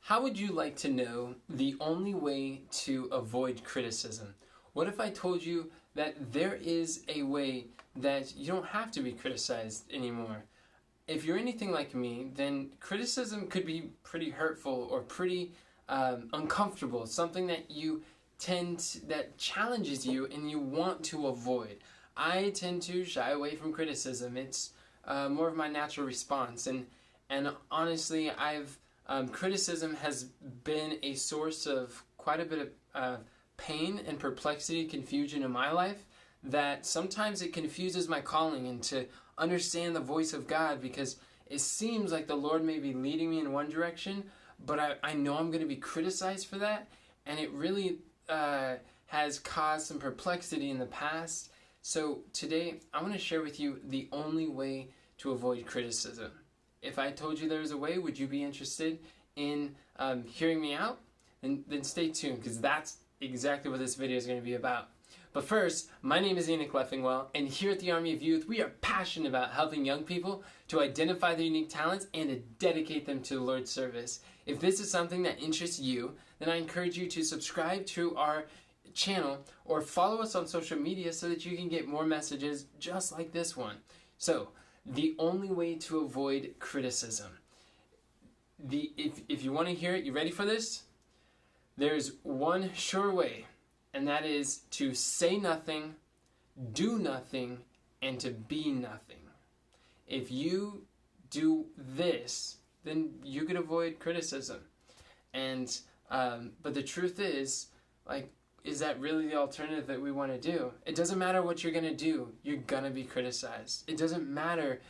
How would you like to know the only way to avoid criticism? What if I told you that there is a way that you don't have to be criticized anymore? If you're anything like me, then criticism could be pretty hurtful or pretty uncomfortable, something that that challenges you and you want to avoid. I tend to shy away from criticism. It's more of my natural response, and honestly, criticism has been a source of quite a bit of pain and perplexity, confusion in my life, that sometimes it confuses my calling and to understand the voice of God, because it seems like the Lord may be leading me in one direction, but I know I'm going to be criticized for that, and it really has caused some perplexity in the past. So today, I want to share with you the only way to avoid criticism. If I told you there was a way, would you be interested in hearing me out? Then stay tuned, because that's exactly what this video is going to be about. But first, my name is Enoch Leffingwell, and here at the Army of Youth, we are passionate about helping young people to identify their unique talents and to dedicate them to the Lord's service. If this is something that interests you, then I encourage you to subscribe to our channel or follow us on social media so that you can get more messages just like this one. So, the only way to avoid criticism. If you want to hear it, you ready for this? There's one sure way, and that is to say nothing, do nothing, and to be nothing. If you do this, then you could avoid criticism. And but the truth is, is that really the alternative that we want to do? It doesn't matter what you're going to do. You're going to be criticized. It doesn't matter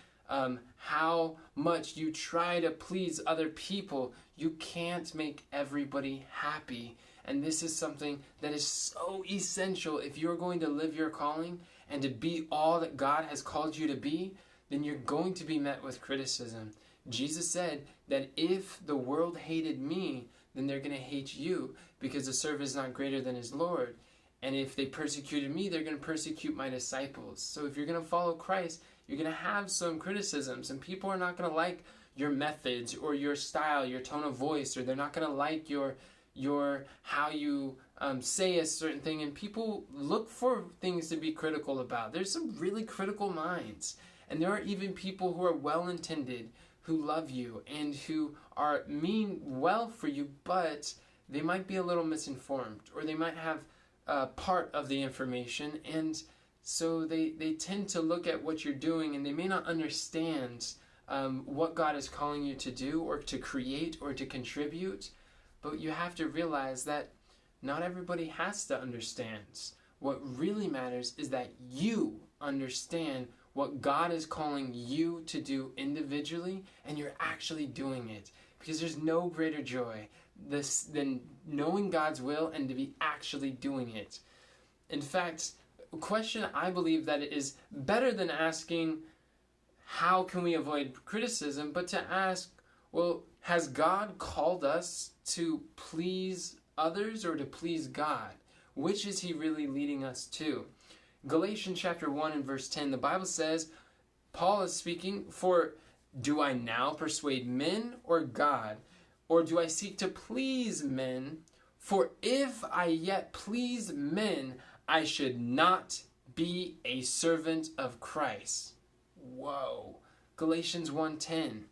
how much you try to please other people. You can't make everybody happy. And this is something that is so essential. If you're going to live your calling and to be all that God has called you to be, then you're going to be met with criticism. Jesus said that if the world hated me, then they're going to hate you, because the servant is not greater than his Lord. And if they persecuted me, they're going to persecute my disciples. So if you're going to follow Christ, you're going to have some criticisms, and people are not going to like your methods or your style, your tone of voice, or they're not going to like your how you say a certain thing. And people look for things to be critical about. There's some really critical minds, and there are even people who are well-intended, who love you and who mean well for you, but they might be a little misinformed, or they might have part of the information, and so they tend to look at what you're doing, and they may not understand what God is calling you to do or to create or to contribute. But you have to realize that not everybody has to understand. What really matters is that you understand what God is calling you to do individually, and you're actually doing it. Because there's no greater joy than knowing God's will and to be actually doing it. In fact, a question I believe that is better than asking, how can we avoid criticism, but to ask, well, has God called us to please others or to please God? Which is he really leading us to? Galatians chapter 1 and verse 10, the Bible says, Paul is speaking, "For do I now persuade men or God? Or do I seek to please men? For if I yet please men, I should not be a servant of Christ." Whoa. Galatians 1:10.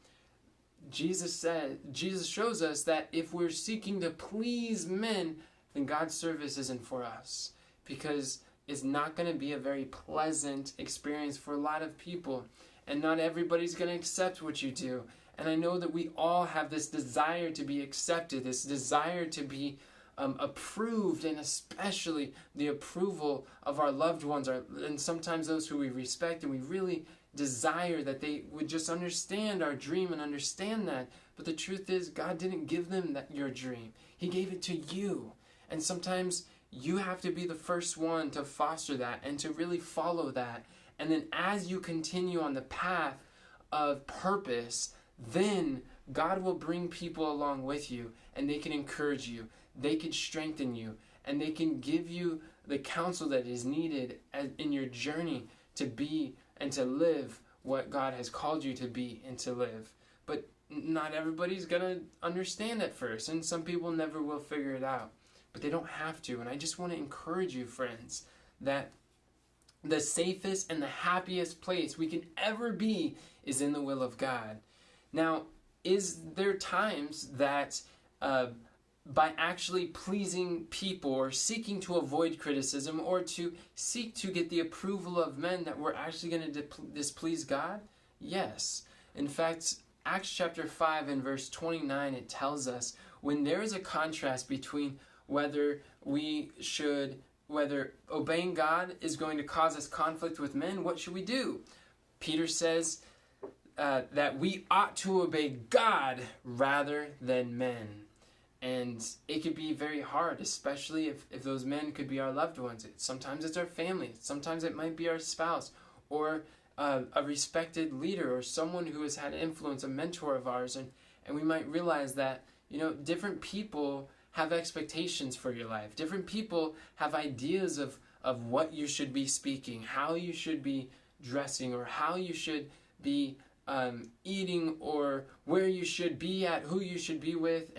Jesus shows us that if we're seeking to please men, then God's service isn't for us, because it's not going to be a very pleasant experience for a lot of people, and not everybody's going to accept what you do. And I know that we all have this desire to be accepted, this desire to be approved, and especially the approval of our loved ones, and sometimes those who we respect, and we really desire that they would just understand our dream and understand that. But the truth is, God didn't give them your dream. He gave it to you. And sometimes you have to be the first one to foster that and to really follow that. And then as you continue on the path of purpose, then God will bring people along with you, and they can encourage you, they can strengthen you, and they can give you the counsel that is needed in your journey to be and to live what God has called you to be and to live. But not everybody's going to understand at first, and some people never will figure it out. But they don't have to. And I just want to encourage you, friends, that the safest and the happiest place we can ever be is in the will of God. Now, is there times that by actually pleasing people or seeking to avoid criticism or to seek to get the approval of men that we're actually going to displease God? Yes. In fact, Acts chapter 5 and verse 29, it tells us when there is a contrast between whether obeying God is going to cause us conflict with men, what should we do? Peter says that we ought to obey God rather than men. And it could be very hard, especially if those men could be our loved ones. Sometimes it's our family. Sometimes it might be our spouse or a respected leader or someone who has had influence, a mentor of ours. And we might realize that, different people have expectations for your life. Different people have ideas of what you should be speaking, how you should be dressing, or how you should be eating, or where you should be at, who you should be with,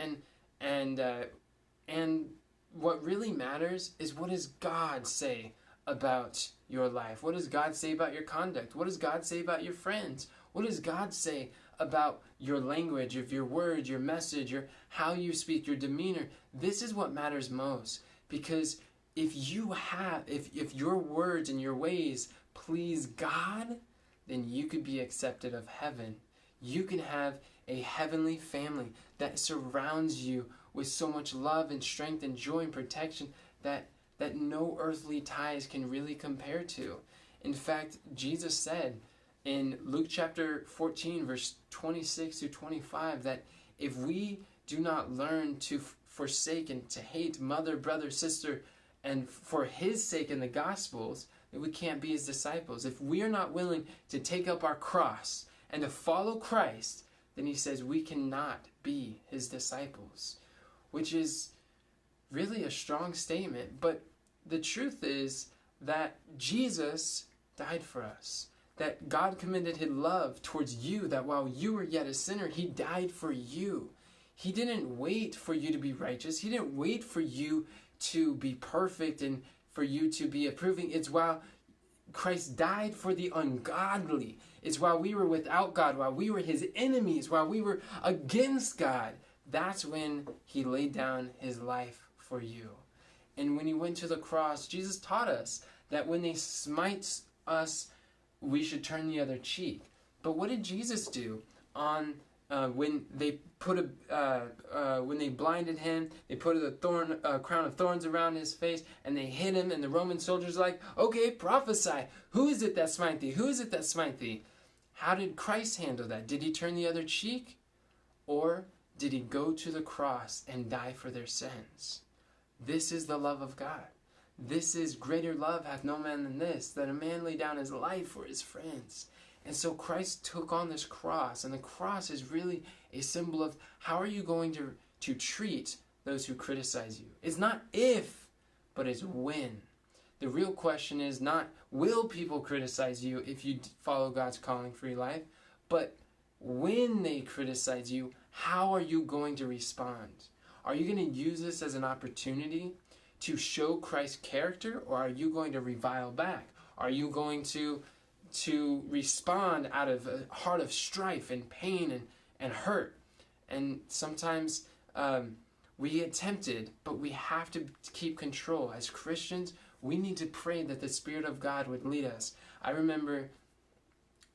and what really matters is, what does God say about your life? What does God say about your conduct? What does God say about your friends? What does God say about your language, of your words, your message, your how you speak, your demeanor? This is what matters most, because if your words and your ways please God, then you could be accepted of heaven. You can have a heavenly family that surrounds you with so much love and strength and joy and protection that no earthly ties can really compare to. In fact, Jesus said in Luke chapter 14, verse 26 to 25, that if we do not learn to forsake and to hate mother, brother, sister, and for his sake in the Gospels, then we can't be his disciples. If we are not willing to take up our cross and to follow Christ, then he says we cannot be his disciples, which is really a strong statement. But the truth is that Jesus died for us, that God commended his love towards you, that while you were yet a sinner, he died for you. He didn't wait for you to be righteous. He didn't wait for you to be perfect and for you to be approving. It's while Christ died for the ungodly. It's while we were without God, while we were his enemies, while we were against God. That's when he laid down his life for you. And when he went to the cross, Jesus taught us that when they smite us, we should turn the other cheek. But what did Jesus do when they when they blinded him? They put a crown of thorns around his face, and they hit him. And the Roman soldiers were like, "Okay, prophesy. Who is it that smite thee? Who is it that smite thee?" How did Christ handle that? Did he turn the other cheek, or did he go to the cross and die for their sins? This is the love of God. This is greater love hath no man than this, that a man lay down his life for his friends. And so Christ took on this cross, and the cross is really a symbol of how are you going to treat those who criticize you. It's not if, but it's when. The real question is not will people criticize you if you follow God's calling for your life, but when they criticize you, how are you going to respond? Are you going to use this as an opportunity to show Christ's character, or are you going to revile back? Are you going to respond out of a heart of strife and pain and hurt? And sometimes we get tempted, but we have to keep control. As Christians, we need to pray that the Spirit of God would lead us. I remember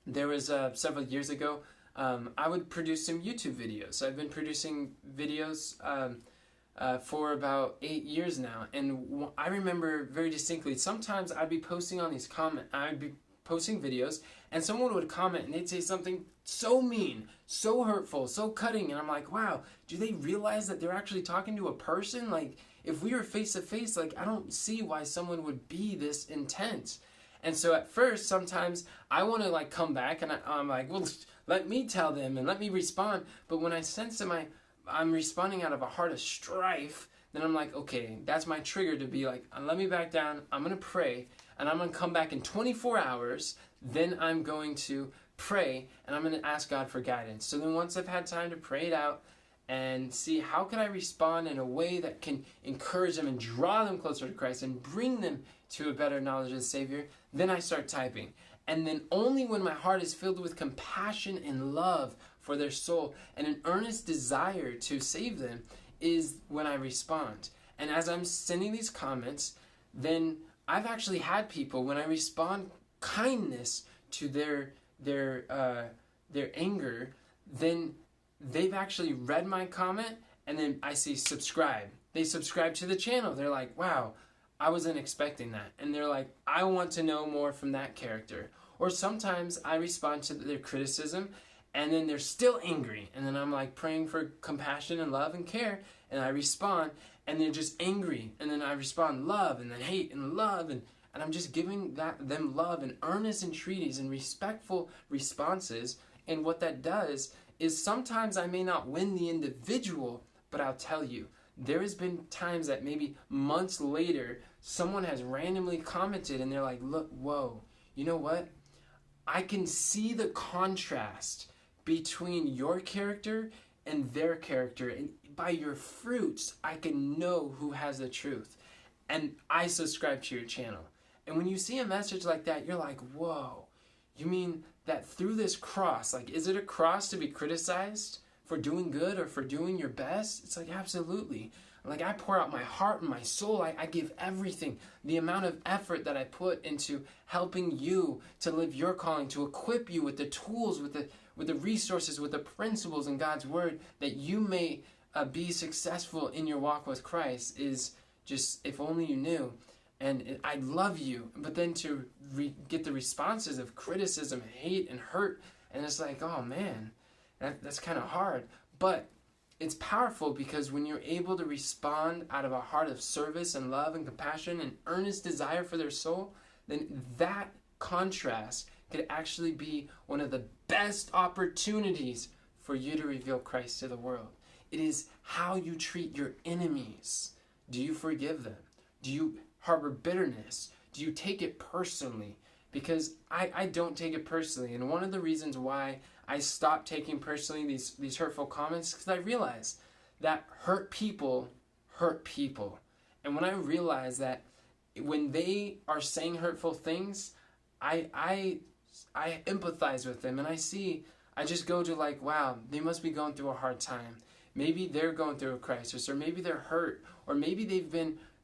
there was several years ago, I would produce some YouTube videos. I've been producing videos for about 8 years now, and I remember very distinctly, sometimes I'd be posting on these I'd be posting videos, and someone would comment and they'd say something so mean, so hurtful, so cutting, and I'm like, wow, do they realize that they're actually talking to a person? Like, if we were face to face, like, I don't see why someone would be this intense. And so at first, sometimes I want to like come back and I'm like, well, let me tell them and let me respond. But when I sense that I'm responding out of a heart of strife, then I'm like, okay, that's my trigger to be like, let me back down. I'm going to pray, and I'm going to come back in 24 hours. Then I'm going to pray, and I'm going to ask God for guidance. So then once I've had time to pray it out and see how can I respond in a way that can encourage them and draw them closer to Christ and bring them to a better knowledge of the Savior, then I start typing. And then only when my heart is filled with compassion and love for their soul and an earnest desire to save them is when I respond. And as I'm sending these comments, then I've actually had people, when I respond kindness to their anger, then they've actually read my comment, and then I see subscribe. They subscribe to the channel. They're like, wow, I wasn't expecting that. And they're like, I want to know more from that character. Or sometimes I respond to their criticism, and then they're still angry. And then I'm like praying for compassion and love and care, and I respond, and they're just angry. And then I respond love, and then hate and love, and I'm just giving them love and earnest entreaties and respectful responses. And what that does is sometimes I may not win the individual, but I'll tell you, there has been times that maybe months later, someone has randomly commented and they're like, look, whoa, you know what? I can see the contrast between your character and their character. And by your fruits, I can know who has the truth. And I subscribe to your channel. And when you see a message like that, you're like, whoa, you mean that through this cross, like, is it a cross to be criticized for doing good or for doing your best? It's like, absolutely. Like, I pour out my heart and my soul. I give everything. The amount of effort that I put into helping you to live your calling, to equip you with the tools, with the resources, with the principles in God's word, that you may be successful in your walk with Christ, is just, if only you knew. And I love you, but then to get the responses of criticism, hate, and hurt, and it's like, oh man, that's kind of hard. But it's powerful, because when you're able to respond out of a heart of service and love and compassion and earnest desire for their soul, then that contrast could actually be one of the best opportunities for you to reveal Christ to the world. It is how you treat your enemies. Do you forgive them? Do you harbor bitterness? Do you take it personally? Because I don't take it personally. And one of the reasons why I stopped taking personally these hurtful comments is because I realized that hurt people hurt people. And when I realize that when they are saying hurtful things, I empathize with them, and I just go to like, wow, they must be going through a hard time. Maybe they're going through a crisis, or maybe they're hurt, or maybe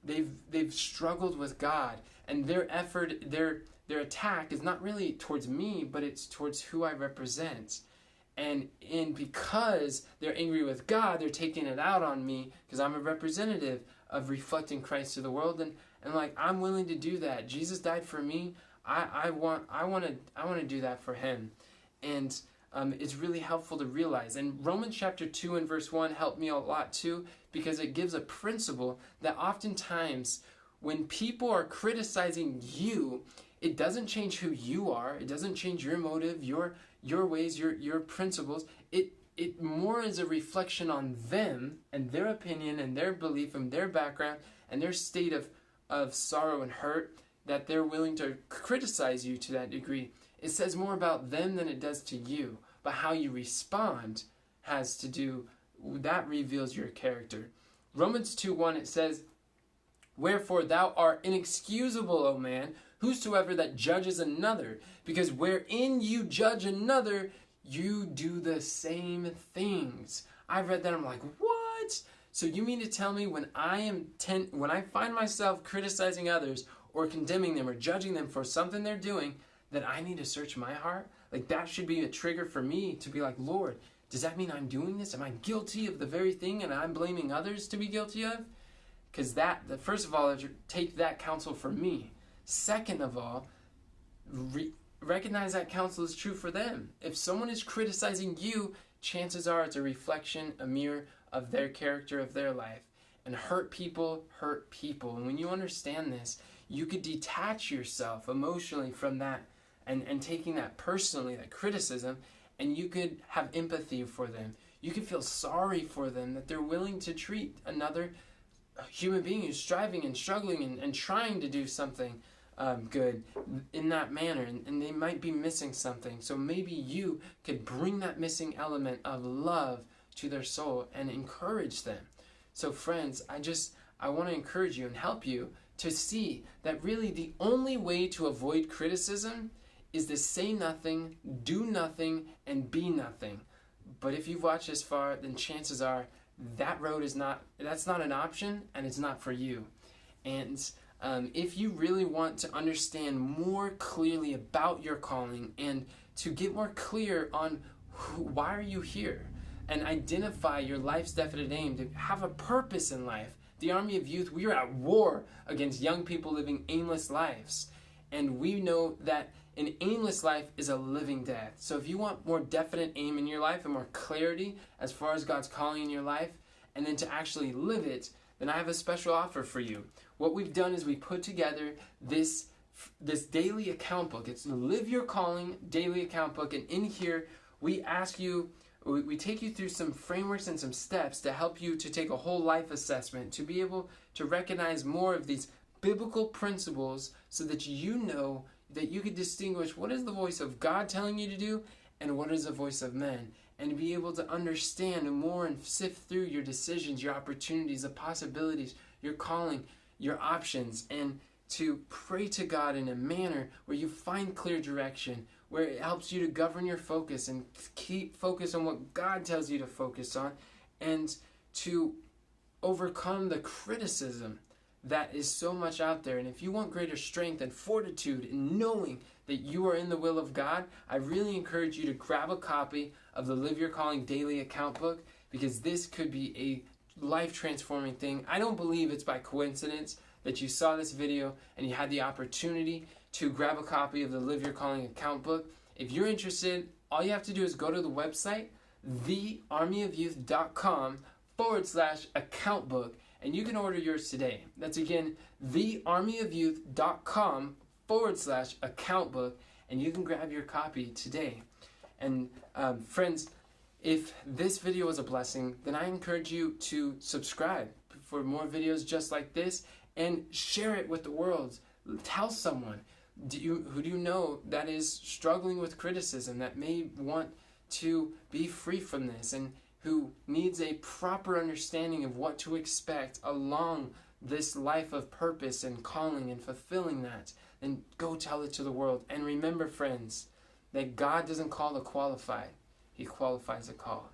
they've struggled with God, and their effort, their attack is not really towards me, but it's towards who I represent. And because they're angry with God, they're taking it out on me, because I'm a representative of reflecting Christ to the world, and like, I'm willing to do that. Jesus died for me. I want to do that for him. And it's really helpful to realize. And Romans chapter 2 and verse 1 helped me a lot too, because it gives a principle that oftentimes when people are criticizing you, it doesn't change who you are. It doesn't change your motive, your ways, your principles. It more is a reflection on them and their opinion and their belief and their background and their state of sorrow and hurt, that they're willing to criticize you to that degree. It says more about them than it does to you. But how you respond has to do, that reveals your character. Romans 2:1, it says, wherefore thou art inexcusable, O man, whosoever that judges another, because wherein you judge another, you do the same things. I read that, I'm like, what? So you mean to tell me when I find myself criticizing others or condemning them or judging them for something they're doing, that I need to search my heart? Like, that should be a trigger for me to be like, Lord, does that mean I'm doing this? Am I guilty of the very thing and I'm blaming others to be guilty of? Because first of all, take that counsel for me. Second of all, recognize that counsel is true for them. If someone is criticizing you, chances are it's a reflection, a mirror of their character, of their life. And hurt people hurt people. And when you understand this, you could detach yourself emotionally from that and taking that personally, that criticism, and you could have empathy for them. You could feel sorry for them, that they're willing to treat another human being who's striving and struggling and trying to do something good in that manner, and they might be missing something. So maybe you could bring that missing element of love to their soul and encourage them. So friends, I want to encourage you and help you to see that really the only way to avoid criticism is to say nothing, do nothing, and be nothing. But if you've watched this far, then chances are that road that's not an option, and it's not for you. And if you really want to understand more clearly about your calling and to get more clear on why are you here and identify your life's definite aim, to have a purpose in life, the Army of Youth, we are at war against young people living aimless lives. And we know that an aimless life is a living death. So if you want more definite aim in your life and more clarity as far as God's calling in your life, and then to actually live it, then I have a special offer for you. What we've done is we put together this daily account book. It's Live Your Calling daily account book. And in here, we take you through some frameworks and some steps to help you to take a whole life assessment, to be able to recognize more of these biblical principles so that you know that you can distinguish what is the voice of God telling you to do and what is the voice of men, and be able to understand more and sift through your decisions, your opportunities, the possibilities, your calling, your options, and to pray to God in a manner where you find clear direction, where it helps you to govern your focus and keep focus on what God tells you to focus on, and to overcome the criticism that is so much out there. And if you want greater strength and fortitude in knowing that you are in the will of God, I really encourage you to grab a copy of the Live Your Calling daily account book, because this could be a life-transforming thing. I don't believe it's by coincidence that you saw this video and you had the opportunity to grab a copy of the Live Your Calling account book. If you're interested, all you have to do is go to the website, thearmyofyouth.com/account book, and you can order yours today. That's again, thearmyofyouth.com/account book, and you can grab your copy today. And friends, if this video was a blessing, then I encourage you to subscribe for more videos just like this and share it with the world. Tell someone who do you know that is struggling with criticism, that may want to be free from this, and who needs a proper understanding of what to expect along this life of purpose and calling and fulfilling that. Then go tell it to the world. And remember, friends, that God doesn't call the qualified. He qualifies the called.